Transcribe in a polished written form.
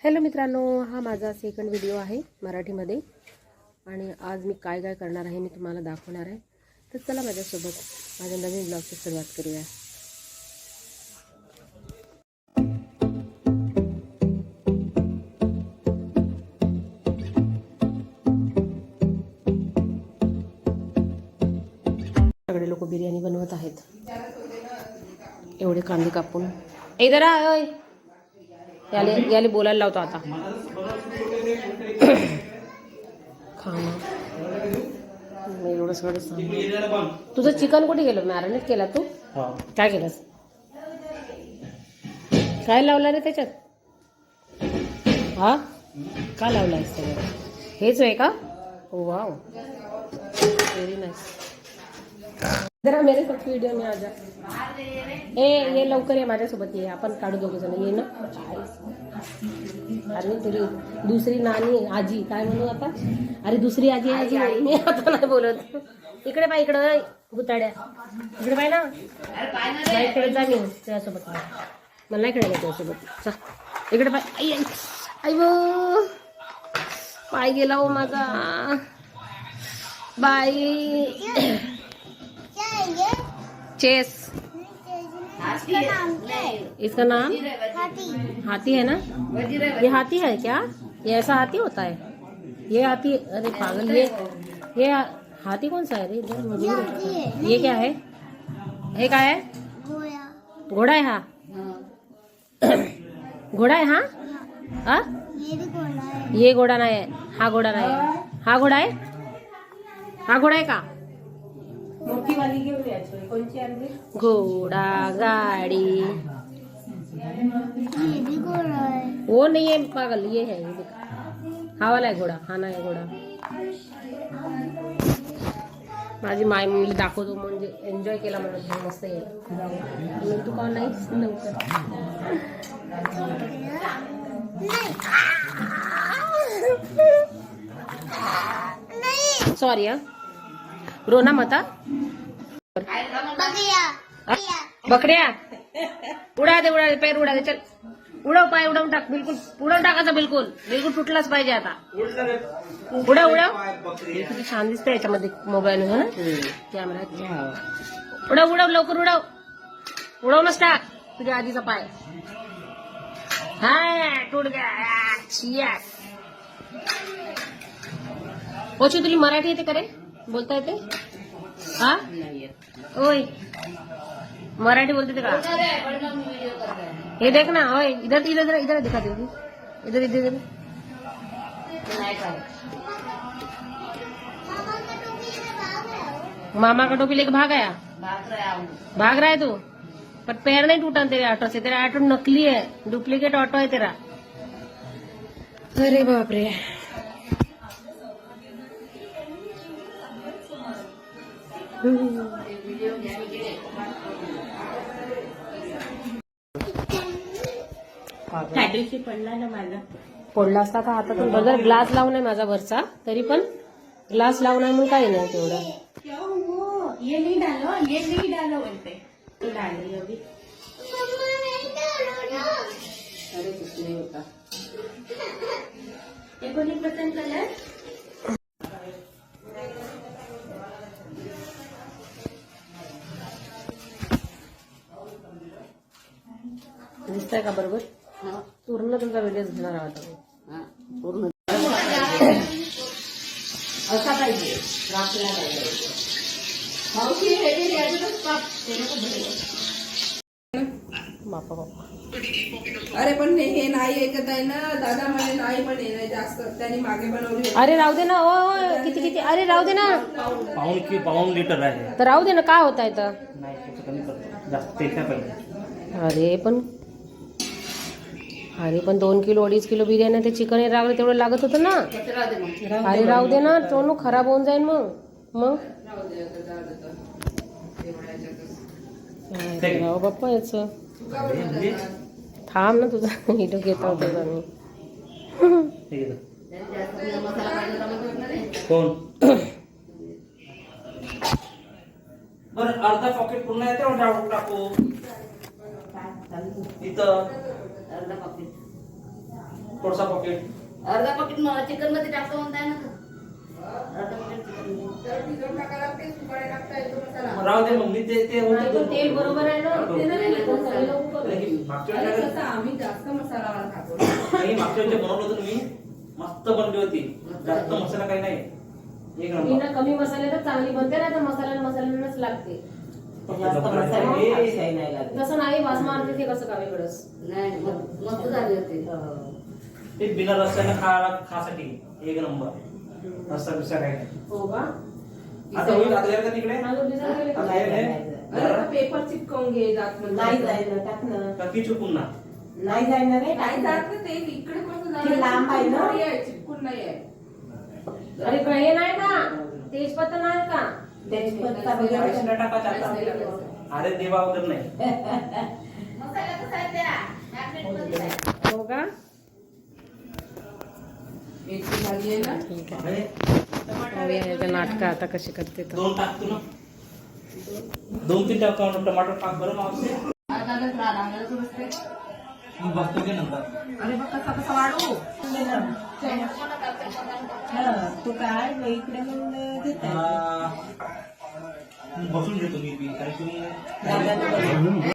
Hello मित्रांनो, हा माझा सेकंड व्हिडिओ आहे मराठीमध्ये आणि आज मी काय काय करणार आहे मी तुम्हाला दाखवणार आहे. तर चला माझ्यासोबत माझ्या नवीन ब्लॉगची सुरुवात करूया. सगळे लोक बिर्याणी बनवत आहेत. एवढे कांदे कापून इधर आ, याले बोलायला लावतो आता. खाणं एवढं सगळं. तुझं चिकन कुठे गेलं? मॅरिनेट केला तू? काय केलंस? काय लावला रे त्याच्यात? हा, का लावला आहेस सगळं? हेच आहे का? ओ वाव, व्हेरी नाईस. जरा मेरे साथ व्हिडिओ में आ जा. ये लवकर ये, माझ्यासोबत ये, आपण काढू दोघं जण. ये ना. अरे तुझी दुसरी नानी आजी काय म्हणू आता? अरे दुसरी आजी आजी मी आता नाही बोलत. इकडे बाई, इकडं भुताड्या, इकडे बाई ना. इकडे जा, मी त्यासोबत मला नाही खेळायला त्यासोबत. इकडे बाई. आई गो, पाय गेला हो माझा. बाई चेस. इसका नाम हाथी है ना? ये हाथी है क्या? ये ऐसा हाथी होता है? ये हाथी? अरे पागल, ये हाथी कौन सा है रे? ये क्या है? ये क्या है? घोड़ा है. हाँ घोड़ा है. हाँ ये घोड़ा नहीं है. हा घोड़ा नहीं है. हा घोड़ा है. हा घोड़ा है का? मोठी वाली घेऊन यायची. कोणची आणली? घोडा गाड़ी. वो नहीं है पागल, ये है. हा वाला है घोडा, हा नाही घोडा. माझी माय मुली दाखवतो म्हणजे एन्जॉय केला म्हणून मस्त आहे. तू का नाही लवकर? सॉरी हा, रोना मता. बकऱ्या उडा दे, पैर उडा दे. चल उडव, पाय उडवून टाक. बिलकुल उडवून टाकायचा. बिलकुल तुटलाच पाहिजे आता. उडव. किती छान दिसतंय याच्यामध्ये मोबाईल हो ना, कॅमेरा. उडव लवकर उडव नसता तुझ्या आजीचा पाय. हा तुट गया. पोची, तुला मराठी येते का रे? बोलता येते? हा ओय, मराठी बोलते का? हे देख ना. ओय इधर दिखाती होगी. इधर. मामा का टोपी लेके भाग रहा है तू. पर पैर नहीं टूटा तेरे ऑटो से. तेरा ऑटो नकली है, डुप्लीकेट ऑटो है तेरा. अरे बाप रे. पडला असता का हातातून? बघा ग्लास लावून आहे माझा वरचा, तरी पण ग्लास लावून आहे म्हणून काही नाही तेवढं. ये नहीं डालो बोलते. अरे कुछ नहीं होता. ये कोणी पसंद कलर दिसतंय का? बरोबर पूर्ण तुमचा व्हिडिओ दिसणार आहोत. पूर्ण असा पाहिजे. बापा. अरे पण हे नाही ऐकत आहे ना दादा. म्हणे नाही म्हणे जास्त, त्यांनी मागे बनवली. अरे राहू दे ना. ओ किती. अरे राहू दे ना. पाऊन लिटर आहे तर राहू दे ना. काय होत आहे तर? अरे पण 2 किलो 2.5 किलो बिर्याणी ते चिकन रावलं तेवढं लागत होतं ना. अरे राहू दे ना. तो खराब होऊन जाईल मग. राव बाप्पा याचं. थांब ना, तुझा व्हिडिओ घेता होता मी. बरं अर्धा पॉकेट पूर्ण येते. टाकू इथं. थोडासा पॉकेट अर्धा पाकिट चिकन मध्ये टाकतो म्हणताय ना अर्धा पाकिट चिकन तर भिजवून टाकायला लागते सुकाळे टाकता येतो मसाला राहू दे मग मी ते नाही, पण तेल बरोबर आहे ना ते नाही लागत मसाला. मागच्या अरे वेळेला कसं आम्ही जास्त मसाला खातो नाही, मागच्या वेळेला बनवलं होतं मी मस्त बनली होती जास्त मसाला काही नाही एक मी नंबर ना कमी मसाल्यातच चांगली बनते ना तर मसाल्यानंच लागते जास्त मसाला अक्षय नाही लागत. तसं नाही वास मारते ते कसं गावीकडंच नाही मस्त झाली होती ते बिना रस्त्यानं खासाठी एक नंबर रस्ता बिस्सा काही नाही हो का आता होईल आता जाईल का तिकडे अजून दिसायला गेले का? आता नाही, जाईल नाही, हे? नाही. अरे आता पेपर चिपकवून घे जात नाही जायला टाक ना. का ती चुकून ना नाही जायला रे नाही टाक जात ना. ना ते इकडे कसं ते लांब आहे ना? चिपकून आहे, चिपकून नाही आहे अरे काय हे नाही का तेजपत्ता नाही का तेजपत्ता काहीच वगैरे नाही टाकायचं काहीच नाही आता. टाकायचं. अरे देवा वगैरे नाही मसाला कसा आहे त्या मॅग्नेट मध्ये आहे. हो का मेथी झाली आहे ना ठीक आहे अरे, पाहूया याचं नाटकं आता कशी करते तर दोन टाकतो ना 2-3 टाका टमाटर टाक बरं मावशी आता राहणार तू बसते मी बघतो की नंतर अरे बघ कसा कसा वाढू हा, तू काय इकडे मग देत आहे. बसून घेतो मी कारण की दादा